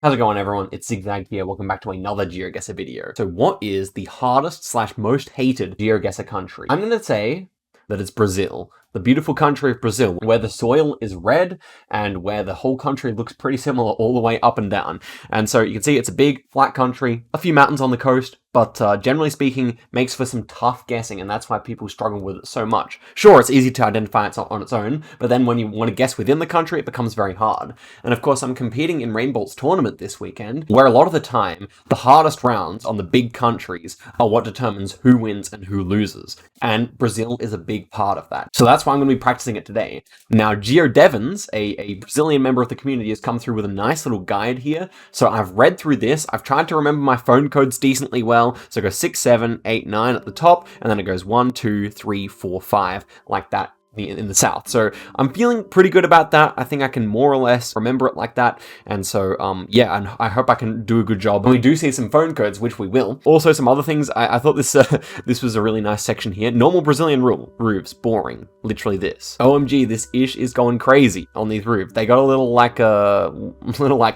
How's it going, everyone? It's Zigzag here. Welcome back to another Geoguessr video. So what is the hardest slash most hated Geoguessr country? I'm going to say that it's Brazil. The beautiful country of Brazil, where the soil is red and where the whole country looks pretty similar all the way up and down. And so you can see it's a big, flat country, a few mountains on the coast, but generally speaking, makes for some tough guessing, and that's why people struggle with it so much. Sure, it's easy to identify it on its own, but then when you want to guess within the country, it becomes very hard. And of course, I'm competing in Rainbolt's tournament this weekend, where a lot of the time, the hardest rounds on the big countries are what determines who wins and who loses. And Brazil is a big part of that. So that's why I'm going to be practicing it today. Now, Geoguessr, a Brazilian member of the community, has come through with a nice little guide here. So I've read through this. I've tried to remember my phone codes decently well. So it goes 6, 7, 8, 9 at the top, and then it goes 1, 2, 3, 4, 5, like that in the south. So I'm feeling pretty good about that. I think I can more or less remember it like that. And so, yeah, and I hope I can do a good job. And we do see some phone codes, which we will. Also, some other things. I thought this this was a really nice section here. Normal Brazilian roofs, boring. Literally this. OMG, this ish is going crazy on these roofs. They got a little like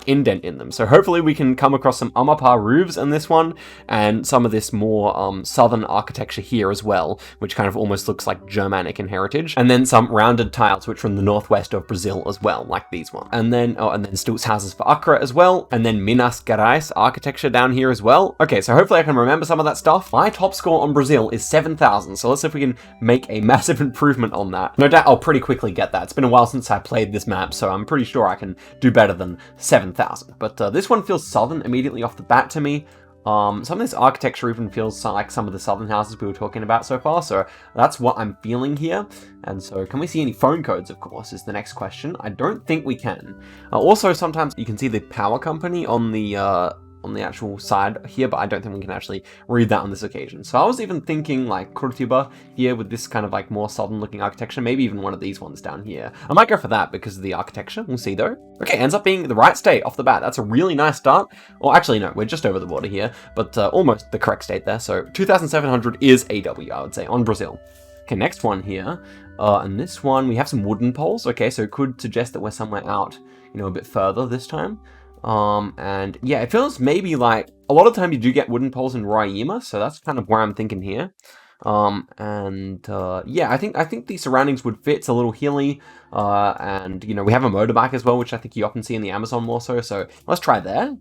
indent in them. So hopefully we can come across some Amapá roofs in this one, and some of this more southern architecture here as well, which kind of almost looks like Germanic in heritage. And then some rounded tiles, which are in the northwest of Brazil as well, like these ones. And then stilts houses for Accra as well. And then Minas Gerais architecture down here as well. Okay, so hopefully I can remember some of that stuff. My top score on Brazil is 7,000. So let's see if we can make a massive improvement on that. No doubt I'll pretty quickly get that. It's been a while since I played this map, so I'm pretty sure I can do better than 7,000. But this one feels southern immediately off the bat to me. Some of this architecture even feels like some of the southern houses we were talking about so far, so that's what I'm feeling here. And so, can we see any phone codes, of course, is the next question. I don't think we can. Also, sometimes you can see the power company on the actual side here, but I don't think we can actually read that on this occasion. So I was even thinking like Curitiba here with this kind of like more southern looking architecture, maybe even one of these ones down here. I might go for that because of the architecture. We'll see though. Okay, ends up being the right state off the bat. That's a really nice start. Or actually, no, we're just over the border here, but almost the correct state there. So 2,700 is AW, I would say, on Brazil. Okay, next one here. And this one, we have some wooden poles. Okay, so it could suggest that we're somewhere out, a bit further this time. And yeah, it feels maybe like a lot of time you do get wooden poles in Roraima, so that's kind of where I'm thinking here. Yeah, I think the surroundings would fit. It's a little hilly, and we have a motorbike as well, which I think you often see in the Amazon more so let's try there.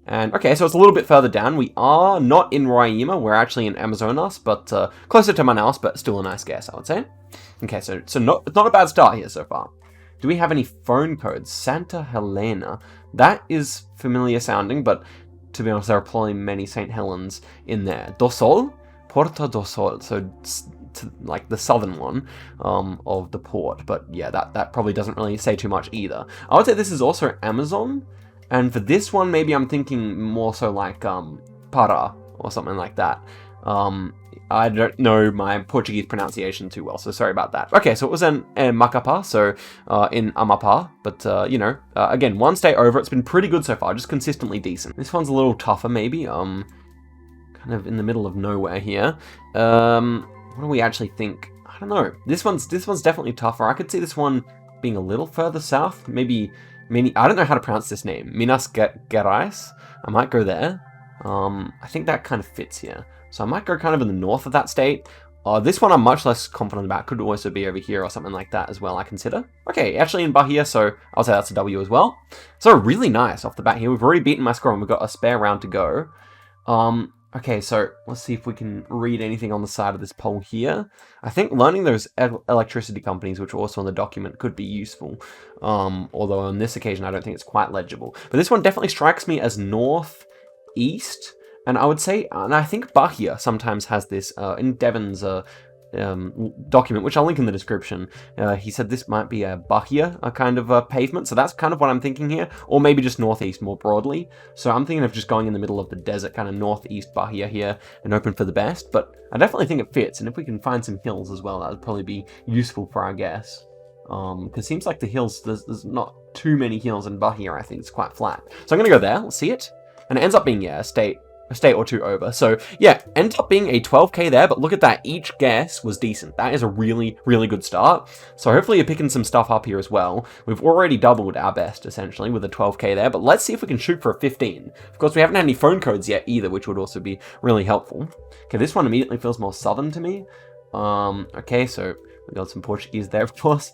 And okay, so it's a little bit further down. We are not in Roraima, we're actually in Amazonas, but closer to Manaus, but still a nice guess, I would say. Okay, so not a bad start here so far. Do we have any phone codes? Santa Helena. That is familiar sounding, but to be honest, there are probably many St. Helens in there. Do Sol? Porta do Sol. So, like the southern one of the port. But yeah, that probably doesn't really say too much either. I would say this is also Amazon. And for this one, maybe I'm thinking more so like Para or something like that. I don't know my Portuguese pronunciation too well, so sorry about that. Okay, so it was in Macapá, so in Amapá, but again, one state over. It's been pretty good so far, just consistently decent. This one's a little tougher, maybe. Kind of in the middle of nowhere here. What do we actually think? I don't know. This one's definitely tougher. I could see this one being a little further south. Maybe I don't know how to pronounce this name. Minas Gerais. I might go there. I think that kind of fits here. So I might go kind of in the north of that state. This one I'm much less confident about. Could also be over here or something like that as well, I consider. Okay, actually in Bahia, so I'll say that's a W as well. So really nice off the bat here. We've already beaten my score and we've got a spare round to go. Okay, so let's see if we can read anything on the side of this poll here. I think learning those electricity companies, which are also on the document, could be useful. Although on this occasion, I don't think it's quite legible. But this one definitely strikes me as northeast. And I would say, and I think Bahia sometimes has this, in Devon's document, which I'll link in the description, he said this might be a Bahia, a kind of pavement, so that's kind of what I'm thinking here, or maybe just northeast more broadly. So I'm thinking of just going in the middle of the desert, kind of northeast Bahia here, and hoping for the best, but I definitely think it fits, and if we can find some hills as well, that would probably be useful for our guess. Because it seems like the hills, there's not too many hills in Bahia, I think it's quite flat. So I'm going to go there, let's see it, and it ends up being, yeah, a a state or two over. So yeah, ends up being a 12k there, but look at that. Each guess was decent. That is a really, really good start. So hopefully you're picking some stuff up here as well. We've already doubled our best, essentially, with a 12k there, but let's see if we can shoot for a 15. Of course, we haven't had any phone codes yet either, which would also be really helpful. Okay, this one immediately feels more southern to me. Okay, so we got some Portuguese there, of course.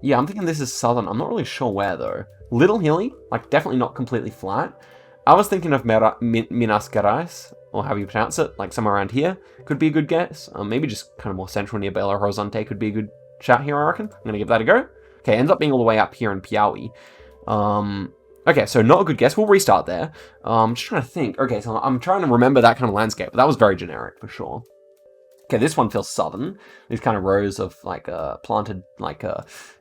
Yeah, I'm thinking this is southern. I'm not really sure where, though. Little hilly, like definitely not completely flat. I was thinking of Minas Gerais, or how you pronounce it, like somewhere around here. Could be a good guess. Maybe just kind of more central near Belo Horizonte could be a good shout here, I reckon. I'm going to give that a go. Okay, ends up being all the way up here in Piauí. Okay, so not a good guess. We'll restart there. Just trying to think. Okay, so I'm trying to remember that kind of landscape, but that was very generic for sure. Okay, this one feels southern. These kind of rows of like planted like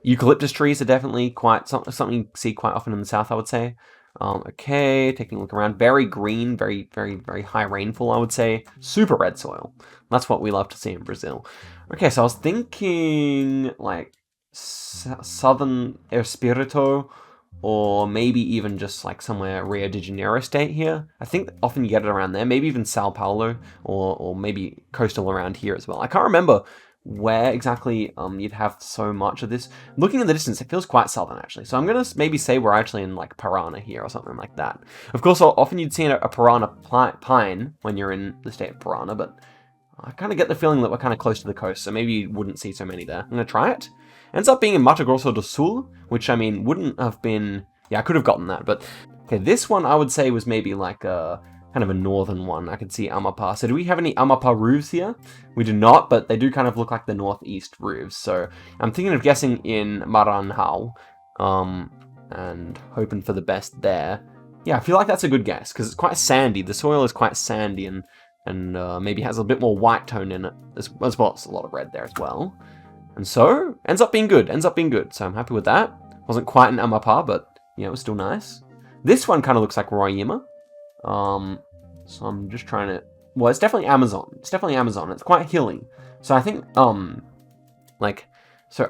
eucalyptus trees are definitely quite something you see quite often in the south, I would say. Okay, taking a look around. Very green, very, very, very high rainfall, I would say. Super red soil. That's what we love to see in Brazil. Okay, so I was thinking like southern Espírito, or maybe even just like somewhere Rio de Janeiro state here. I think often you get it around there. Maybe even Sao Paulo, or maybe coastal around here as well. I can't remember where exactly you'd have so much of this. Looking in the distance, it feels quite southern actually. So I'm gonna maybe say we're actually in like Parana here or something like that. Of course, often you'd see a Parana pine when you're in the state of Parana, but I kind of get the feeling that we're kind of close to the coast, so maybe you wouldn't see so many there. I'm gonna try it. Ends up being in Mato Grosso do Sul, which I mean wouldn't have been. Yeah, I could have gotten that, but okay, this one I would say was maybe like a kind of a northern one. I could see Amapá. So do we have any Amapá roofs here? We do not, but they do kind of look like the northeast roofs. So I'm thinking of guessing in Maranhão, and hoping for the best there. Yeah, I feel like that's a good guess, because it's quite sandy. The soil is quite sandy and maybe has a bit more white tone in it, as well as a lot of red there as well. And so, ends up being good, so I'm happy with that. Wasn't quite an Amapá, but, yeah, it was still nice. This one kind of looks like Roraima. So I'm just trying to... Well, it's definitely Amazon. It's quite hilly. So I think, so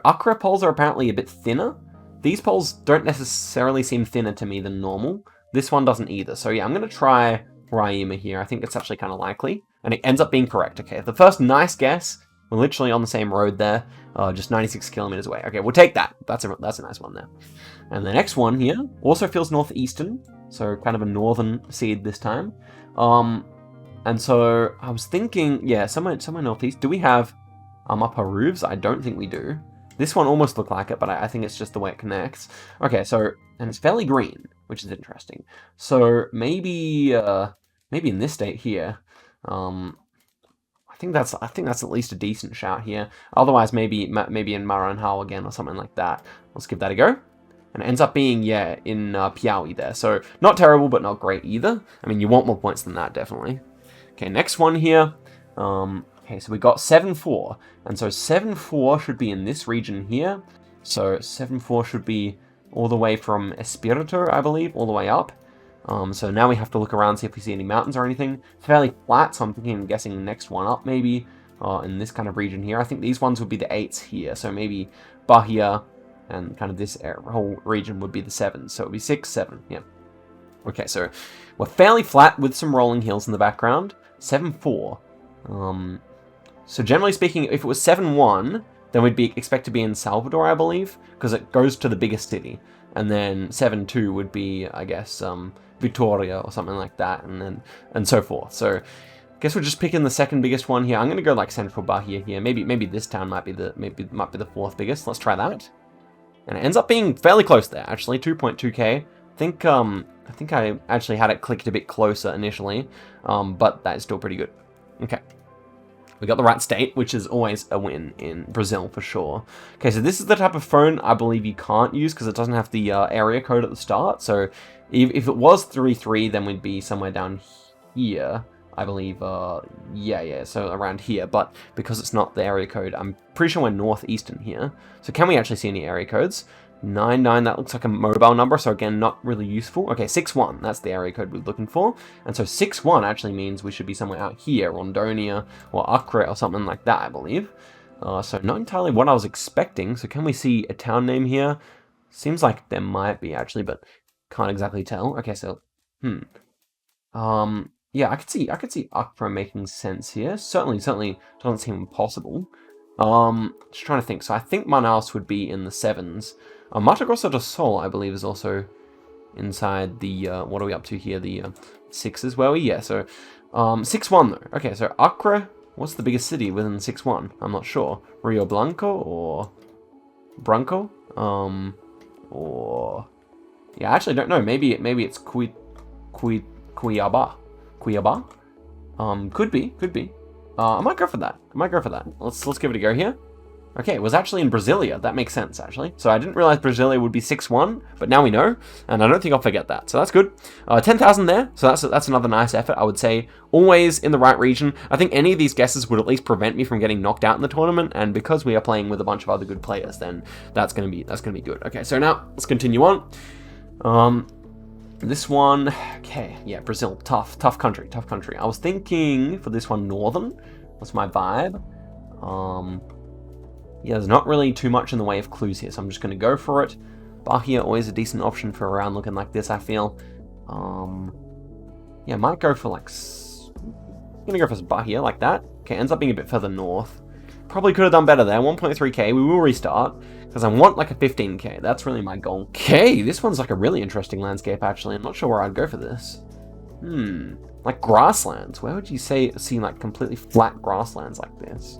Acre poles are apparently a bit thinner. These poles don't necessarily seem thinner to me than normal. This one doesn't either. So yeah, I'm going to try Roraima here. I think it's actually kind of likely. And it ends up being correct. Okay, the first nice guess. We're literally on the same road there. Just 96 kilometers away. Okay, we'll take that. That's a nice one there. And the next one here also feels northeastern. So kind of a northern seed this time. And so I was thinking, yeah, somewhere northeast. Do we have Amapá roofs? I don't think we do. This one almost looked like it, but I think it's just the way it connects. Okay, so, and it's fairly green, which is interesting. So maybe in this state here, I think that's at least a decent shout here. Otherwise, maybe in Maranhão again or something like that. Let's give that a go. And it ends up being, yeah, in Piauí there. So not terrible, but not great either. I mean, you want more points than that, definitely. Okay, next one here. Okay, so we got 7-4. And so 7-4 should be in this region here. So 7-4 should be all the way from Espírito, I believe, all the way up. So now we have to look around, see if we see any mountains or anything. It's fairly flat, so I'm guessing the next one up maybe in this kind of region here. I think these ones would be the 8s here. So maybe Bahia and kind of this whole region would be the 7s. So it would be 6, 7, yeah. Okay, so we're fairly flat with some rolling hills in the background. 7-4. So generally speaking, if it was 7-1, then we'd expect to be in Salvador, I believe, because it goes to the biggest city. And then 7-2 would be, I guess, Vitoria or something like that, and so forth. So I guess we're just picking the second biggest one here. I'm gonna go like Central Bahia here. Maybe this town might be the fourth biggest. Let's try that. And it ends up being fairly close there, actually, 2.2k. I think I actually had it clicked a bit closer initially, but that is still pretty good. Okay. We got the right state, which is always a win in Brazil for sure. Okay, so this is the type of phone I believe you can't use because it doesn't have the area code at the start. So if it was 33, then we'd be somewhere down here, I believe. Yeah, so around here. But because it's not the area code, I'm pretty sure we're northeastern here. So can we actually see any area codes? 99, that looks like a mobile number, so again, not really useful. Okay, 61, that's the area code we're looking for. And so 61 actually means we should be somewhere out here, Rondonia or Acre or something like that, I believe. So not entirely what I was expecting. So can we see a town name here? Seems like there might be actually, but can't exactly tell. Okay, so, Yeah, I could see Accra making sense here. Certainly doesn't seem impossible. Just trying to think. So I think Manaus would be in the 7s. Mato Grosso do Sul, I believe, is also inside the, what are we up to here? The 6s, were we? Yeah, so 6-1 though. Okay, so Accra, what's the biggest city within 6-1? I'm not sure. Rio Blanco or Branco? Or... Yeah, I actually don't know. Maybe it's Cuiabá. Cuiabá? Could be. I might go for that. Let's give it a go here. Okay, it was actually in Brasilia. That makes sense, actually. So I didn't realize Brasilia would be 6-1, but now we know, and I don't think I'll forget that. So that's good. 10,000 there, so that's another nice effort, I would say. Always in the right region. I think any of these guesses would at least prevent me from getting knocked out in the tournament, and because we are playing with a bunch of other good players, then that's gonna be good. Okay, so now let's continue on. This one, okay, yeah, Brazil, tough country. I was thinking for this one, Northern. That's my vibe. Yeah, there's not really too much in the way of clues here, so I'm just going to go for it. Bahia, always a decent option for a round looking like this, I feel. Yeah, might go for like... I'm going to go for Bahia, like that. Okay, ends up being a bit further north. Probably could have done better there, 1.3k. We will restart, because I want like a 15k. That's really my goal. Okay, this one's like a really interesting landscape, actually. I'm not sure where I'd go for this. Like grasslands. Where would you see like completely flat grasslands like this?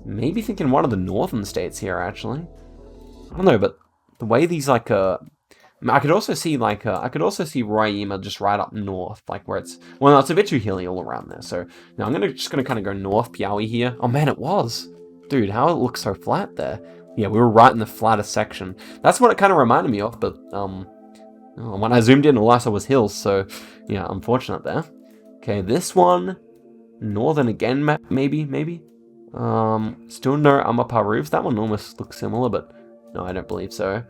Maybe thinking one of the northern states here, actually. I don't know, but the way these like I could also see like Roraima just right up north, like where it's it's a bit too hilly all around there. So now I'm just gonna kind of go north Piauí here. Oh man, it was, dude, how it looks so flat there. Yeah, we were right in the flattest section. That's what it kind of reminded me of, but when I zoomed in, all I saw was hills. So yeah, unfortunate there. Okay, this one, northern again, maybe. Still no Amapá roofs. That one almost looks similar, but no, I don't believe so.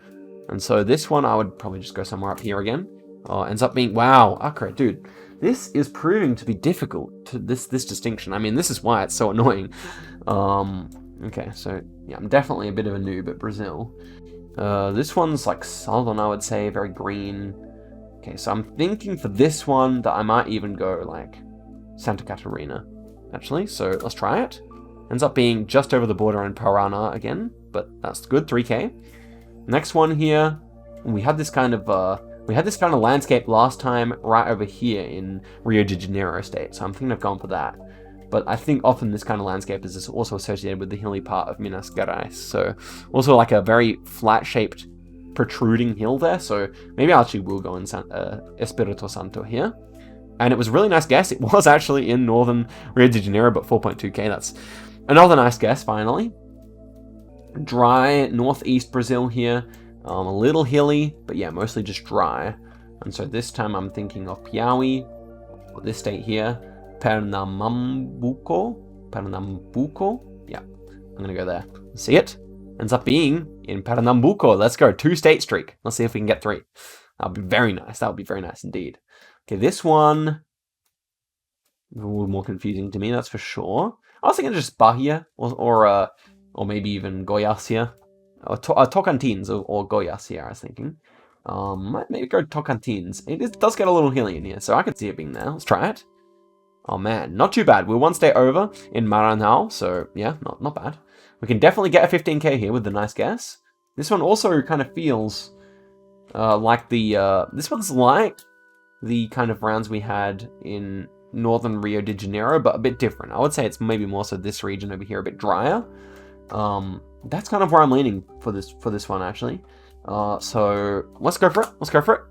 And so this one, I would probably just go somewhere up here again. Ends up being, wow, Accra, dude. This is proving to be difficult, to this distinction. I mean, this is why it's so annoying. Okay, so yeah, I'm definitely a bit of a noob at Brazil. This one's like southern, I would say, very green. Okay, so I'm thinking for this one that I might even go like Santa Catarina, actually. So let's try it. Ends up being just over the border in Paraná again, but that's good, 3k. Next one here, we had this kind of landscape last time right over here in Rio de Janeiro state, so I'm thinking of going for that. But I think often this kind of landscape is also associated with the hilly part of Minas Gerais, so also like a very flat-shaped protruding hill there, so maybe I actually will go in Espírito Santo here. And it was a really nice guess. It was actually in northern Rio de Janeiro, but 4.2k, that's another nice guess, finally. Dry, northeast Brazil here. A little hilly, but yeah, mostly just dry. And so this time I'm thinking of Piauí, or this state here, Pernambuco. Yeah, I'm going to go there. See it? Ends up being in Pernambuco. Let's go, 2-state streak. Let's see if we can get 3. That'll be very nice. That would be very nice indeed. Okay, this one, a little more confusing to me, that's for sure. I was thinking just Bahia, or maybe even Goiás here. Or Tocantins, or Goiás here, I was thinking. Might maybe go Tocantins. It does get a little hilly in here, so I could see it being there. Let's try it. Oh man, not too bad. We're 1 state over in Maranhão, so yeah, not bad. We can definitely get a 15k here with the nice guess. This one also kind of feels like this one's like the kind of rounds we had in northern Rio de Janeiro, but a bit different. I would say it's maybe more so this region over here, a bit drier. That's kind of where I'm leaning for this one, actually. So let's go for it.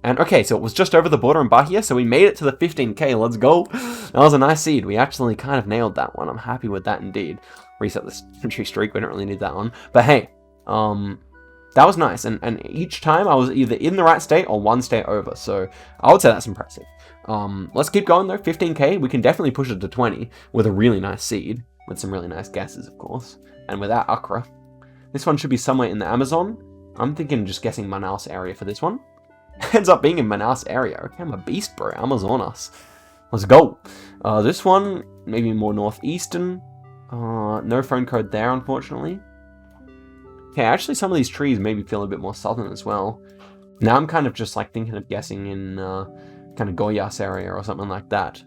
And okay, so it was just over the border in Bahia, so we made it to the 15k. Let's go. That was a nice seed. We actually kind of nailed that one. I'm happy with that indeed. Reset this country streak. We don't really need that one, but hey, that was nice. And each time I was either in the right state or 1 state over, so I would say that's impressive. Let's keep going though. 15k. We can definitely push it to 20 with a really nice seed, with some really nice guesses, of course. And without Accra, this one should be somewhere in the Amazon. I'm thinking just guessing Manaus area for this one. Ends up being in Manaus area. Okay, I'm a beast, bro. Amazonas. Let's go. This one, maybe more northeastern. No phone code there, unfortunately. Okay, actually some of these trees maybe feel a bit more southern as well. Now I'm kind of just like thinking of guessing in kind of Goiás area or something like that.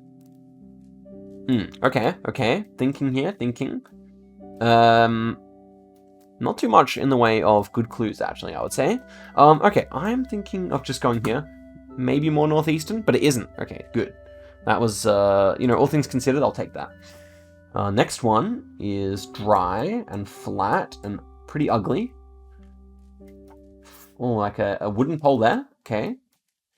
Okay. Thinking here, thinking. Not too much in the way of good clues, actually, I would say. Okay, I'm thinking of just going here. Maybe more northeastern, but it isn't. Okay, good. That was, all things considered, I'll take that. Next one is dry and flat and pretty ugly. Oh, like a wooden pole there. Okay,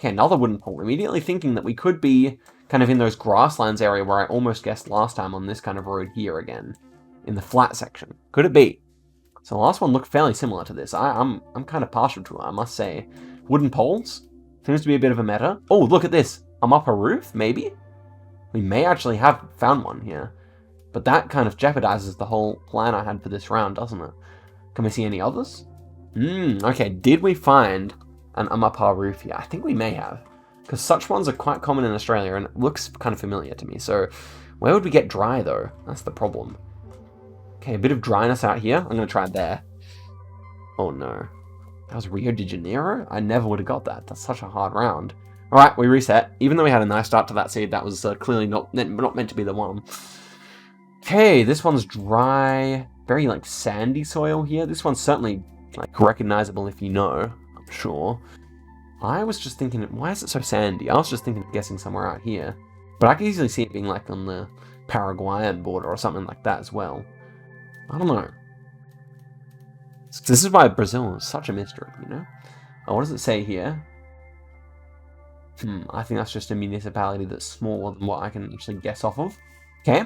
another wooden pole. Immediately thinking that we could be kind of in those grasslands area where I almost guessed last time on this kind of road here again. In the flat section. Could it be? So the last one looked fairly similar to this. I'm kind of partial to it, I must say. Wooden poles. Seems to be a bit of a meta. Oh, look at this. I'm up a roof, maybe? We may actually have found one here. But that kind of jeopardizes the whole plan I had for this round, doesn't it? Can we see any others? Okay. Did we find an Amapá roof here? I think we may have. Because such ones are quite common in Australia and it looks kind of familiar to me. So where would we get dry, though? That's the problem. Okay, a bit of dryness out here. I'm going to try it there. Oh, no. That was Rio de Janeiro? I never would have got that. That's such a hard round. All right, we reset. Even though we had a nice start to that seed, that was clearly not meant to be the one. Okay, this one's dry. Very, sandy soil here. This one's certainly, recognizable if you know. I'm sure. I was just thinking, why is it so sandy? I was just thinking of guessing somewhere out here. But I could easily see it being, on the Paraguayan border or something like that as well. I don't know. This is why Brazil is such a mystery, Oh, what does it say here? I think that's just a municipality that's smaller than what I can actually guess off of. Okay.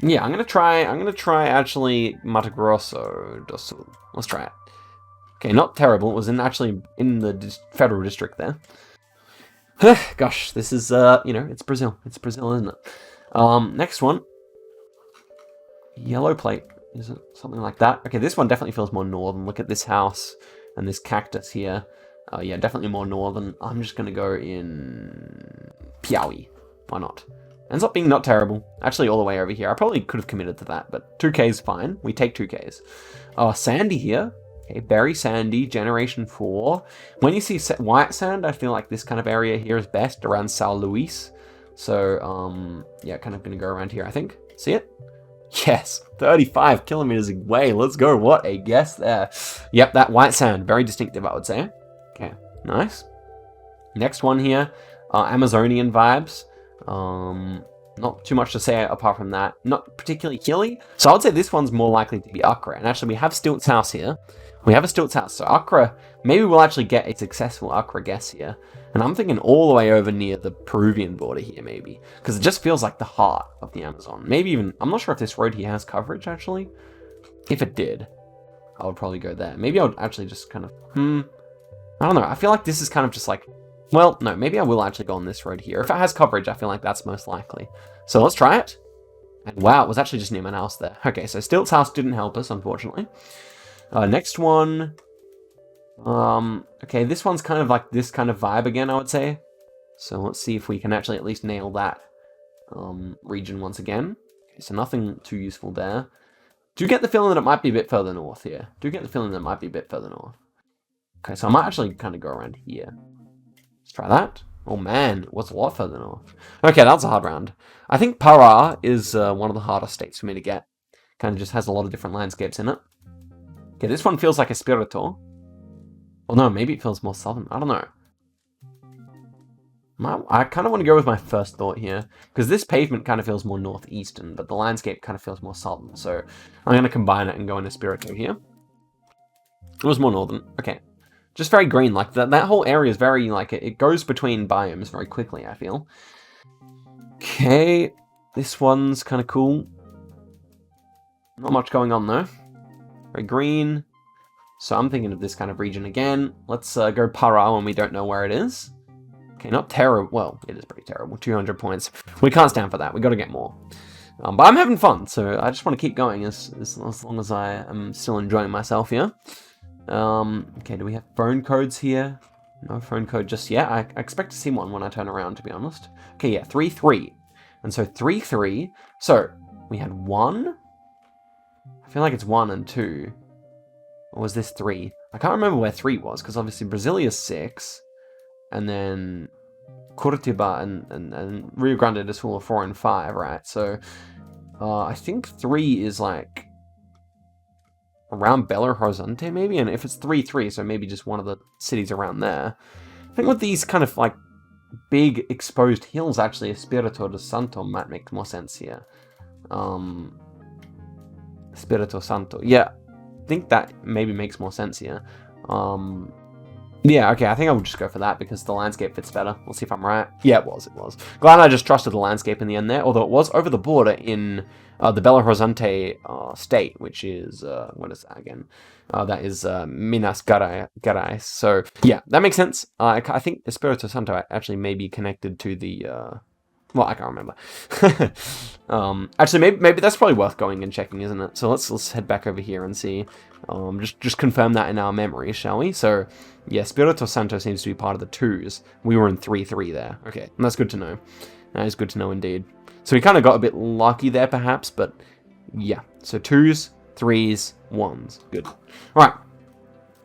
Yeah, I'm gonna try actually Mato Grosso do Sul. Let's try it. Okay, not terrible. It was actually in the federal district there. Gosh, this is it's Brazil. It's Brazil, isn't it? Next one. Yellow plate. Is it something like that? Okay, this one definitely feels more northern. Look at this house and this cactus here. Yeah, definitely more northern. I'm just going to go in Piauí. Why not? Ends up being not terrible. Actually, all the way over here. I probably could have committed to that, but 2K is fine. We take 2Ks. Sandy here. Okay, very sandy. Generation 4. When you see white sand, I feel like this kind of area here is best around São Luís. So, yeah, kind of going to go around here, I think. See it? Yes, 35 kilometers away. Let's go. What a guess there. Yep, that white sand. Very distinctive, I would say. Okay, nice. Next one here. Amazonian vibes. Not too much to say apart from that. Not particularly hilly. So I would say this one's more likely to be Accra. And actually, we have Stilt's house here. We have a Stilt's house. So Accra, maybe we'll actually get a successful Accra guess here. And I'm thinking all the way over near the Peruvian border here, maybe. Because it just feels like the heart of the Amazon. Maybe even, I'm not sure if this road here has coverage, actually. If it did, I would probably go there. Maybe I would actually just kind of, I don't know. I feel like this is kind of just well, no, maybe I will actually go on this road here. If it has coverage, I feel like that's most likely. So let's try it. And wow, it was actually just near my house there. Okay, so Stilt's house didn't help us, unfortunately. Next one. Okay, this one's kind of like this kind of vibe again, I would say. So let's see if we can actually at least nail that region once again. Okay, so nothing too useful there. Do get the feeling that it might be a bit further north here. Okay, so I might actually kind of go around here. Let's try that. Oh man, it was a lot further north. Okay, that's a hard round. I think Pará is one of the hardest states for me to get. Kind of just has a lot of different landscapes in it. Okay, this one feels like Espírito. Well, no, maybe it feels more southern. I don't know. I kind of want to go with my first thought here, because this pavement kind of feels more northeastern, but the landscape kind of feels more southern. So I'm going to combine it and go into Espírito here. It was more northern. Okay. Just very green. Like, that whole area is very, it goes between biomes very quickly, I feel. Okay. This one's kind of cool. Not much going on, though. Very green. So I'm thinking of this kind of region again. Let's go Pará when we don't know where it is. Okay, not terrible. Well, it is pretty terrible. 200 points. We can't stand for that. We got to get more. But I'm having fun, so I just want to keep going as long as I am still enjoying myself here. Okay, do we have phone codes here? No phone code just yet. I expect to see one when I turn around, to be honest. Okay, yeah, 3-3. And so 3-3. So we had 1. I feel like it's 1 and 2. Or was this 3? I can't remember where 3 was, because obviously Brasilia is 6. and then Curitiba and Rio Grande do Sul are 4 and 5, right? So I think 3 is like around Belo Horizonte maybe, and if it's 3-3, so maybe just one of the cities around there. I think with these kind of like big exposed hills, actually, Espirito Santo might make more sense here. Espirito Santo, yeah, I think that maybe makes more sense here. Yeah, okay, I think I will just go for that because the landscape fits better. We'll see if I'm right. Yeah, it was. Glad I just trusted the landscape in the end there, although it was over the border in the Belo Horizonte state, which is, what is that again? That is Minas Gerais. So, yeah, that makes sense. I think Espirito Santo actually may be connected to the... well, I can't remember. Actually, maybe that's probably worth going and checking, isn't it? So let's head back over here and see. Just confirm that in our memory, shall we? So, yeah, Espirito Santo seems to be part of the 2s. We were in 3-3 there. Okay, and that's good to know. That is good to know indeed. So we kind of got a bit lucky there, perhaps, but yeah. So 2s, 3s, 1s. Good. All right.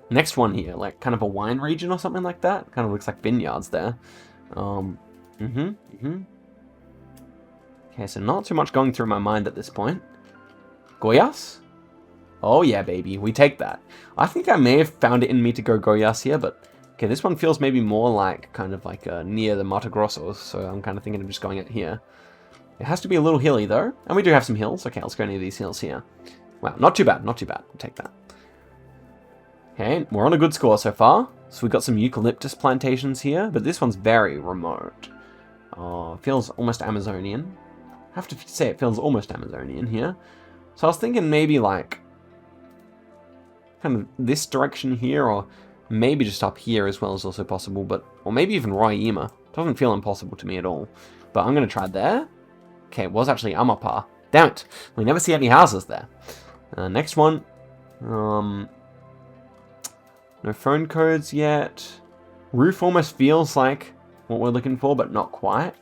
Next one here, like kind of a wine region or something like that. Kind of looks like vineyards there. Okay, so not too much going through my mind at this point. Goiás? Oh yeah, baby, we take that. I think I may have found it in me to go Goiás here, but okay, this one feels maybe more like kind of like near the Mato Grossos, so I'm kind of thinking of just going it here. It has to be a little hilly though, and we do have some hills. Okay, let's go near these hills here. Wow, not too bad, not too bad. We'll take that. Okay, we're on a good score so far. So we've got some eucalyptus plantations here, but this one's very remote. Feels almost Amazonian. I have to say it feels almost Amazonian here. So I was thinking maybe like kind of this direction here, or maybe just up here as well is also possible, but or maybe even Roraima. Doesn't feel impossible to me at all. But I'm going to try there. Okay, it was actually Amapá. Damn it. We never see any houses there. Next one. No phone codes yet. Roof almost feels like what we're looking for, but not quite.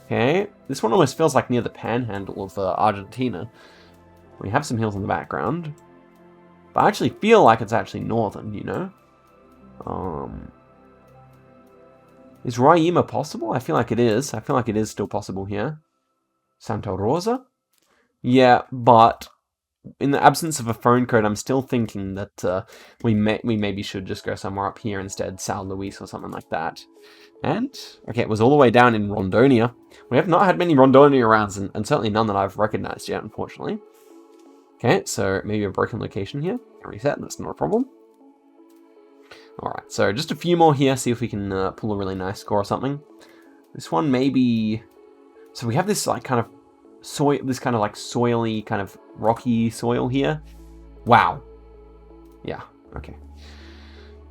Okay, this one almost feels like near the panhandle of Argentina. We have some hills in the background, but I actually feel like it's actually northern, you know? Is Roraima possible? I feel like it is. I feel like it is still possible here. Santa Rosa? Yeah, but in the absence of a phone code, I'm still thinking that we maybe should just go somewhere up here instead, São Luís or something like that. And, okay, it was all the way down in Rondonia. We have not had many Rondonia rounds, and certainly none that I've recognized yet, unfortunately. Okay, so maybe a broken location here. Reset, that's not a problem. Alright, so just a few more here, see if we can pull a really nice score or something. This one maybe... So we have this like kind of soil, this kind of like soily, kind of rocky soil here. Wow. Yeah, okay.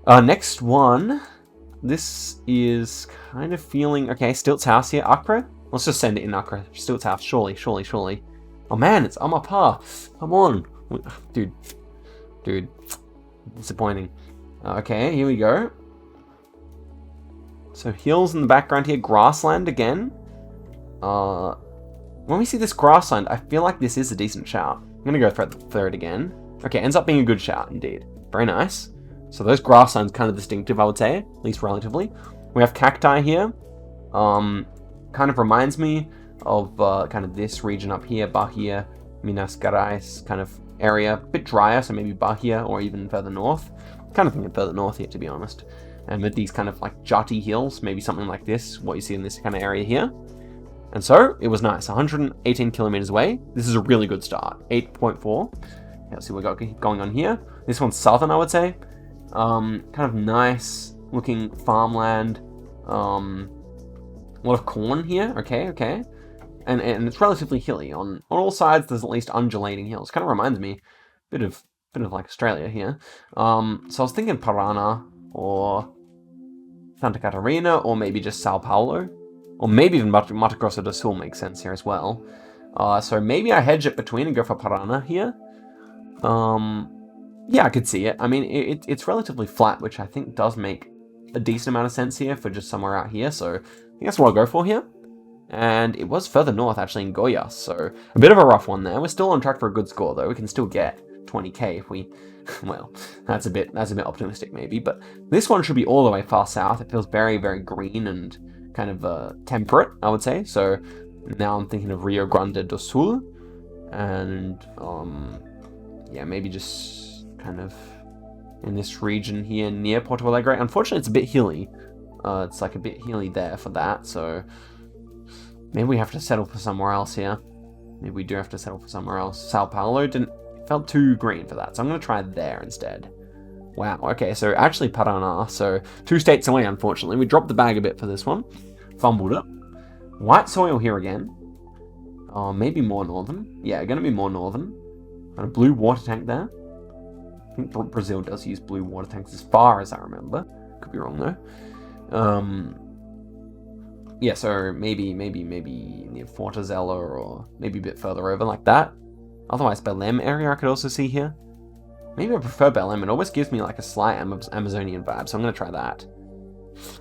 Next one. This is kind of feeling... Okay, Stilt's house here. Acre? Let's just send it in Acre. Stilt's house, surely. Oh man, it's Amapá. Come on. Dude. Disappointing. Okay, here we go. So hills in the background here. Grassland again. When we see this grassland, I feel like this is a decent shout. I'm going to go for it again. Okay, ends up being a good shout, indeed. Very nice. So those grasslands kind of distinctive, I would say, at least relatively. We have cacti here. Kind of reminds me of kind of this region up here, Bahia, Minas Gerais kind of area. A bit drier, so maybe Bahia or even further north. Kind of thinking further north here, to be honest. And with these kind of like jutty hills, maybe something like this, what you see in this kind of area here. And so, it was nice. 118 kilometers away. This is a really good start. 8.4. Let's see what we got going on here. This one's southern, I would say. Kind of nice looking farmland. A lot of corn here. Okay. And it's relatively hilly. On all sides, there's at least undulating hills. Kind of reminds me a bit of like Australia here. So I was thinking Parana or Santa Catarina or maybe just Sao Paulo. Or maybe even Mato Grosso do Sul makes sense here as well. So maybe I hedge it between and go for Parana here. Yeah, I could see it. I mean, it's relatively flat, which I think does make a decent amount of sense here for just somewhere out here. So I think that's what I'll go for here. And it was further north, actually, in Goiás. So a bit of a rough one there. We're still on track for a good score, though. We can still get 20k if we, well, that's a bit optimistic maybe, but this one should be all the way far south. It feels very, very green and kind of temperate, I would say. So now I'm thinking of Rio Grande do Sul, and yeah, maybe just kind of in this region here near Porto Alegre. Unfortunately, it's a bit hilly. It's like a bit hilly there for that, so maybe we have to settle for somewhere else here. Maybe we do have to settle for somewhere else. Sao Paulo felt too green for that, so I'm going to try there instead. Wow, okay, so actually Paraná, so 2 states away, unfortunately. We dropped the bag a bit for this one. Fumbled it. White soil here again. Maybe more northern. Yeah, going to be more northern. And a blue water tank there. I think Brazil does use blue water tanks as far as I remember. Could be wrong though. Yeah, so maybe near Fortaleza or maybe a bit further over like that. Otherwise, Belém area I could also see here. Maybe I prefer Belém. It always gives me like a slight Amazonian vibe, so I'm going to try that.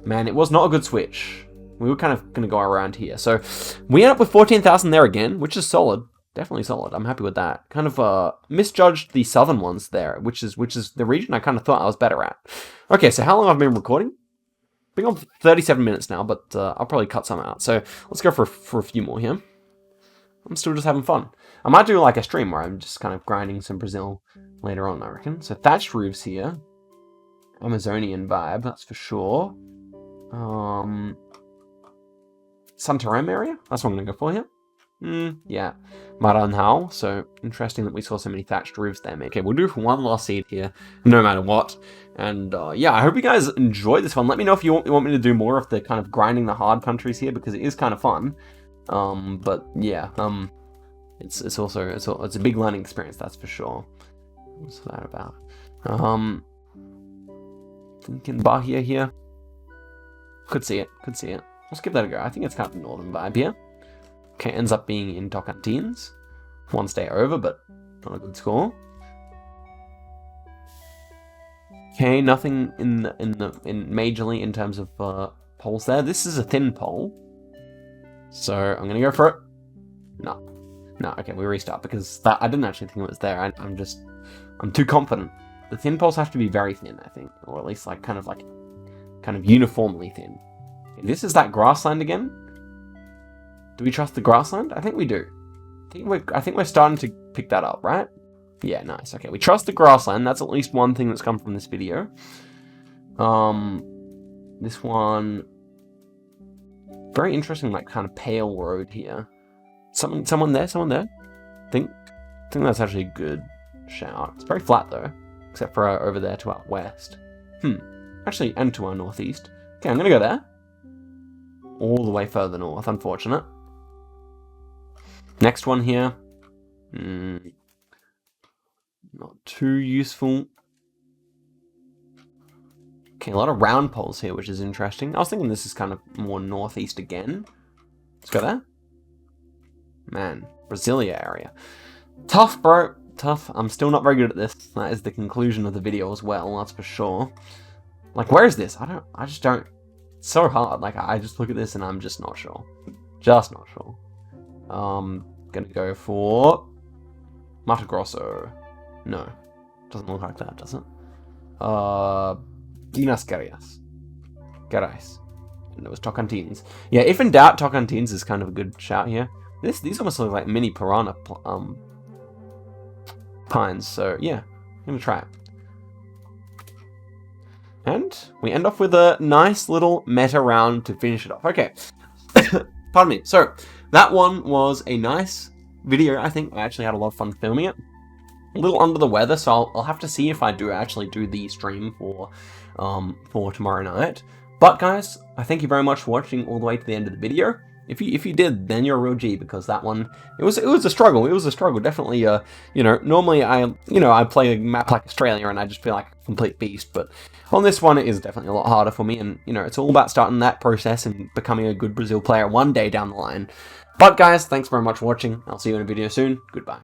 Man, it was not a good switch. We were kind of going to go around here. So we end up with 14,000 there again, which is solid. Definitely solid. I'm happy with that. Kind of misjudged the southern ones there, which is the region I kind of thought I was better at. Okay, so how long have I been recording? Been on for 37 minutes now, but I'll probably cut some out. So let's go for a few more here. I'm still just having fun. I might do like a stream where I'm just kind of grinding some Brazil later on, I reckon. So thatched roofs here. Amazonian vibe, that's for sure. Santarém area? That's what I'm going to go for here. Yeah. Maranhão. So interesting that we saw so many thatched roofs there, mate. Okay, we'll do one last seed here, no matter what. And yeah, I hope you guys enjoyed this one. Let me know if you want me to do more of the kind of grinding the hard countries here, because it is kind of fun. But yeah, it's also a big learning experience, that's for sure. What's that about? Thinking Bahia here. Could see it. Let's give that a go. I think it's kind of a northern vibe here. Okay, ends up being in Tocantins. 1 stay over, but not a good score. Okay, nothing in majorly in terms of poles there. This is a thin pole, so I'm gonna go for it. No. Okay, we restart because I didn't actually think it was there. I'm too confident. The thin poles have to be very thin, I think, or at least kind of uniformly thin. Okay, this is that grassland again. Do we trust the grassland? I think we do. I think we're starting to pick that up, right? Yeah, nice. Okay, we trust the grassland. That's at least one thing that's come from this video. This one, very interesting, like kind of pale road here. Someone there. I think that's actually a good shout. It's very flat though, except for over there to our west. Actually, and to our northeast. Okay, I'm gonna go there. All the way further north, unfortunate. Next one here. Not too useful. Okay, a lot of round poles here, which is interesting. I was thinking this is kind of more northeast again. Let's go there. Man, Brasilia area. Tough, bro. Tough. I'm still not very good at this. That is the conclusion of the video as well, that's for sure. Like, where is this? I just don't. It's so hard. Like, I just look at this and I'm just not sure. Just not sure. Gonna go for Mato Grosso. No, doesn't look like that, does it? Minas Gerais. And it was Tocantins. Yeah, if in doubt, Tocantins is kind of a good shout here. These almost look like mini piranha pines. So yeah, I'm gonna try it. And we end off with a nice little meta round to finish it off. Okay, pardon me. So that one was a nice video, I think. I actually had a lot of fun filming it. A little under the weather, so I'll have to see if I do actually do the stream for tomorrow night. But guys, I thank you very much for watching all the way to the end of the video. If you did, then you're a real G, because that one, it was a struggle. It was a struggle, definitely. You know, normally I play a map like Australia and I just feel like a complete beast, but on this one it is definitely a lot harder for me. And you know, it's all about starting that process and becoming a good Brazil player one day down the line. But guys, thanks very much for watching. I'll see you in a video soon. Goodbye.